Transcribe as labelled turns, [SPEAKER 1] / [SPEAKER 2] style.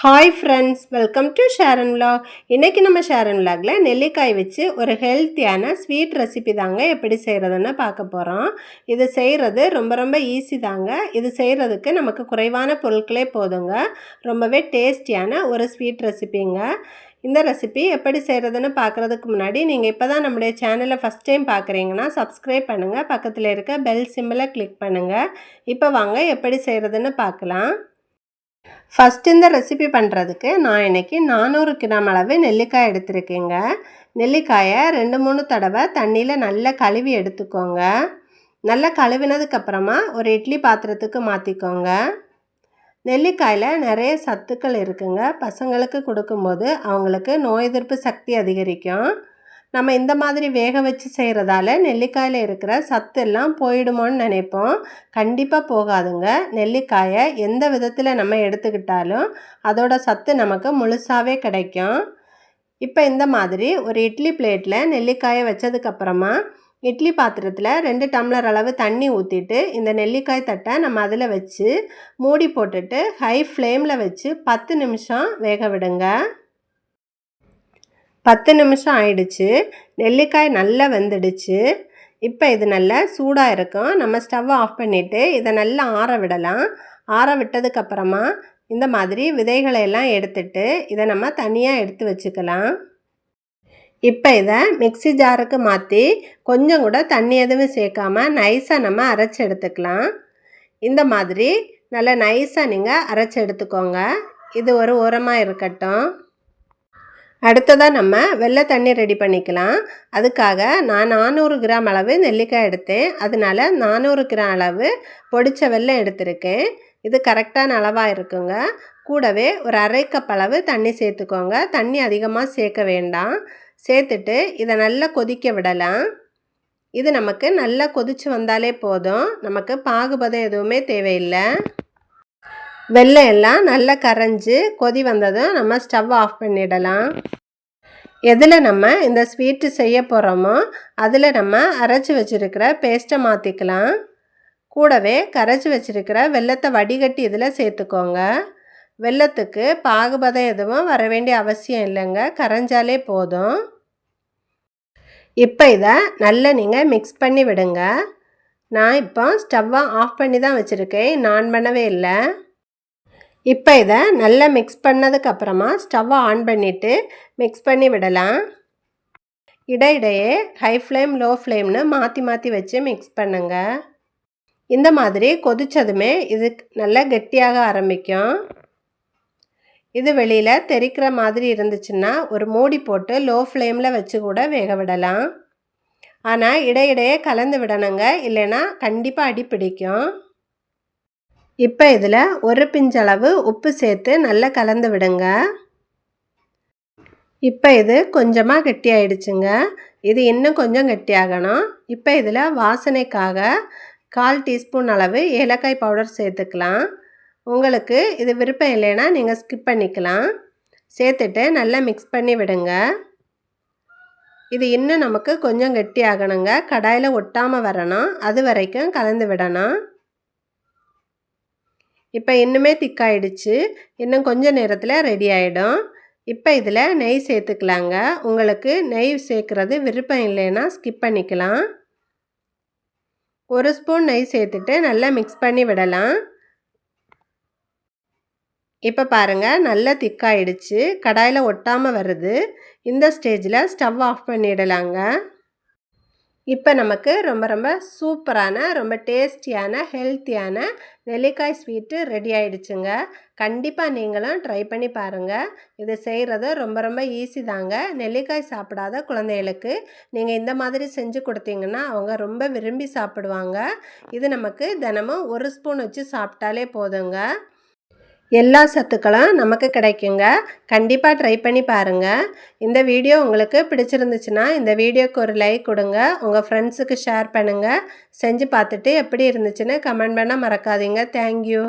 [SPEAKER 1] Hi friends, welcome to Sharon vlog. இன்றைக்கி நம்ம ஷேரன் விலாகில் நெல்லிக்காய் வச்சு ஒரு ஹெல்த்தியான ஸ்வீட் ரெசிபி தாங்க எப்படி செய்கிறதுன்னு பார்க்க போகிறோம். இது செய்கிறது ரொம்ப ஈஸி தாங்க. இது செய்கிறதுக்கு நமக்கு குறைவான பொருட்களே போதுங்க. ரொம்பவே டேஸ்டியான ஒரு ஸ்வீட் ரெசிபிங்க. இந்த ரெசிபி எப்படி செய்கிறதுன்னு பார்க்குறதுக்கு முன்னாடி நீங்கள் இப்போ தான் நம்முடைய சேனலை ஃபஸ்ட் டைம் பார்க்குறீங்கன்னா சப்ஸ்கிரைப் பண்ணுங்கள், பக்கத்தில் இருக்க பெல் சிம்பிளை கிளிக் பண்ணுங்கள். இப்போ வாங்க எப்படி செய்கிறதுன்னு பார்க்கலாம். ஃபஸ்ட்டு இந்த ரெசிபி பண்ணுறதுக்கு நான் இன்றைக்கி 400 கிராம் அளவு நெல்லிக்காய் எடுத்திருக்கேங்க. நெல்லிக்காயை 2-3 தடவை தண்ணியில் நல்லா கழுவி எடுத்துக்கோங்க. நல்லா கழுவினதுக்கப்புறமா ஒரு இட்லி பாத்திரத்துக்கு மாற்றிக்கோங்க. நெல்லிக்காயில் நிறைய சத்துக்கள் இருக்குங்க. பசங்களுக்கு கொடுக்கும்போது அவங்களுக்கு நோய் எதிர்ப்பு சக்தி அதிகரிக்கும். நம்ம இந்த மாதிரி வேக வச்சு செய்கிறதால நெல்லிக்காயில் இருக்கிற சத்தெல்லாம் போயிடுமோன்னு நினைப்போம். கண்டிப்பாக போகாதுங்க. நெல்லிக்காயை எந்த விதத்தில் நம்ம எடுத்துக்கிட்டாலும் அதோட சத்து நமக்கு முழுசாகவே கிடைக்கும். இப்போ இந்த மாதிரி ஒரு இட்லி பிளேட்டில் நெல்லிக்காயை வச்சதுக்கப்புறமா இட்லி பாத்திரத்தில் 2 டம்ளர் அளவு தண்ணி ஊற்றிட்டு இந்த நெல்லிக்காய் தட்டை நம்ம அதில் வச்சு மூடி போட்டுட்டு ஹை ஃப்ளேமில் வச்சு 10 நிமிஷம் வேக விடுங்க. 10 நிமிஷம் ஆயிடுச்சு. நெல்லிக்காய் நல்லா வெந்துடுச்சு. இப்போ இது நல்லா சூடாக இருக்கும். நம்ம ஸ்டவ்வை ஆஃப் பண்ணிவிட்டு இதை நல்லா ஆற விடலாம். ஆற விட்டதுக்கப்புறமா இந்த மாதிரி விதைகளை எல்லாம் எடுத்துட்டு இதை நம்ம தனியாக எடுத்து வச்சுக்கலாம். இப்போ இதை மிக்ஸி ஜாருக்கு மாற்றி கொஞ்சம் கூட தண்ணி எதுவும் சேர்க்காம நைஸாக நம்ம அரைச்சி எடுத்துக்கலாம். இந்த மாதிரி நல்லா நைஸாக நீங்கள் அரைச்சி எடுத்துக்கோங்க. இது ஒரு ஓரமாக இருக்கட்டும். அடுத்ததாக நம்ம வெள்ளை தண்ணி ரெடி பண்ணிக்கலாம். அதுக்காக நான் 400 கிராம் அளவு நெல்லிக்காய் எடுத்தேன். அதனால் 400 கிராம் அளவு பொடிச்ச வெல்லம் எடுத்திருக்கேன். இது கரெக்டான அளவாக இருக்குங்க. கூடவே ஒரு அரை கப் அளவு தண்ணி சேர்த்துக்கோங்க. தண்ணி அதிகமாக சேர்க்க வேண்டாம். சேர்த்துட்டு இதை நல்லா கொதிக்க விடலாம். இது நமக்கு நல்லா கொதித்து வந்தாலே போதும். நமக்கு பாகுபதம் எதுவுமே தேவையில்லை. வெல்லம் எல்லாம் நல்லா கரைஞ்சி கொதி வந்ததும் நம்ம ஸ்டவ் ஆஃப் பண்ணிடலாம். எதில் நம்ம இந்த ஸ்வீட்டு செய்ய போகிறோமோ அதில் நம்ம அரைச்சி வச்சுருக்கிற பேஸ்ட்டை மாற்றிக்கலாம். கூடவே கரைச்சி வச்சுருக்கிற வெல்லத்தை வடிகட்டி இதில் சேர்த்துக்கோங்க. வெல்லத்துக்கு பாகுபதம் எதுவும் வர வேண்டிய அவசியம் இல்லைங்க. கரைஞ்சாலே போதும். இப்போ இதை நல்லா நீங்கள் மிக்ஸ் பண்ணி விடுங்க. நான் இப்போ ஸ்டவ்வை ஆஃப் பண்ணி தான் வச்சுருக்கேன், நான் பண்ணவே இல்லை. இப்போ இதை நல்லா மிக்ஸ் பண்ணதுக்கப்புறமா ஸ்டவ்வை ஆன் பண்ணிவிட்டு மிக்ஸ் பண்ணி விடலாம். இடையிடையே ஹை ஃப்ளேம் லோ ஃப்ளேம்னு மாற்றி வச்சு மிக்ஸ் பண்ணுங்க. இந்த மாதிரி கொதித்ததுமே இது நல்லா கெட்டியாக ஆரம்பிக்கும். இது வெளியில் தெறிக்கிற மாதிரி இருந்துச்சுன்னா ஒரு மூடி போட்டு லோ ஃப்ளேமில் வச்சு கூட வேக விடலாம். ஆனால் இடையிடையே கலந்து விடணுங்க, இல்லைன்னா கண்டிப்பாக அடி பிடிக்கும். இப்போ இதில் ஒரு பிஞ்சளவு உப்பு சேர்த்து நல்லா கலந்து விடுங்க. இப்போ இது கொஞ்சமாக கெட்டியாயிடுச்சுங்க. இது இன்னும் கொஞ்சம் கெட்டியாகணும். இப்போ இதில் வாசனைக்காக 1/4 டீஸ்பூன் அளவு ஏலக்காய் பவுடர் சேர்த்துக்கலாம். உங்களுக்கு இது விருப்பம் இல்லைன்னா நீங்கள் ஸ்கிப் பண்ணிக்கலாம். சேர்த்துட்டு நல்லா மிக்ஸ் பண்ணி விடுங்க. இது இன்னும் நமக்கு கொஞ்சம் கெட்டியாகணுங்க. கடாயில் ஒட்டாமல் வரணும், அது வரைக்கும் கலந்து விடணும். இப்போ இன்னுமே திக்காயிடுச்சு. இன்னும் கொஞ்சம் நேரத்தில் ரெடி ஆகிடும். இப்போ இதில் நெய் சேர்த்துக்கலாங்க. உங்களுக்கு நெய் சேர்க்குறது விருப்பம் இல்லைன்னா ஸ்கிப் பண்ணிக்கலாம். 1 ஸ்பூன் நெய் சேர்த்துட்டு நல்லா மிக்ஸ் பண்ணி விடலாம். இப்போ பாருங்கள், நல்லா திக்காயிடுச்சு. கடாயில் ஒட்டாமல் வருது. இந்த ஸ்டேஜில் ஸ்டவ் ஆஃப் பண்ணிடலாங்க. இப்போ நமக்கு ரொம்ப சூப்பரான ரொம்ப டேஸ்டியான ஹெல்த்தியான நெல்லிக்காய் ஸ்வீட்டு ரெடி ஆகிடுச்சுங்க. கண்டிப்பாக நீங்களும் ட்ரை பண்ணி பாருங்கள். இது செய்கிறது ரொம்ப ஈஸி தாங்க. நெல்லிக்காய் சாப்பிடாத குழந்தைகளுக்கு நீங்கள் இந்த மாதிரி செஞ்சு கொடுத்தீங்கன்னா அவங்க ரொம்ப விரும்பி சாப்பிடுவாங்க. இது நமக்கு தினமும் 1 ஸ்பூன் வச்சு சாப்பிட்டாலே போதுங்க. எல்லா சத்துக்களும் நமக்கு கிடைக்குங்க. கண்டிப்பாக ட்ரை பண்ணி பாருங்கள். இந்த வீடியோ உங்களுக்கு பிடிச்சிருந்துச்சுன்னா இந்த வீடியோக்கு ஒரு லைக் கொடுங்க. உங்கள் ஃப்ரெண்ட்ஸுக்கு ஷேர் பண்ணுங்கள். செஞ்சு பார்த்துட்டு எப்படி இருந்துச்சுன்னு கமெண்ட் பண்ண மறக்காதீங்க. தேங்க்யூ.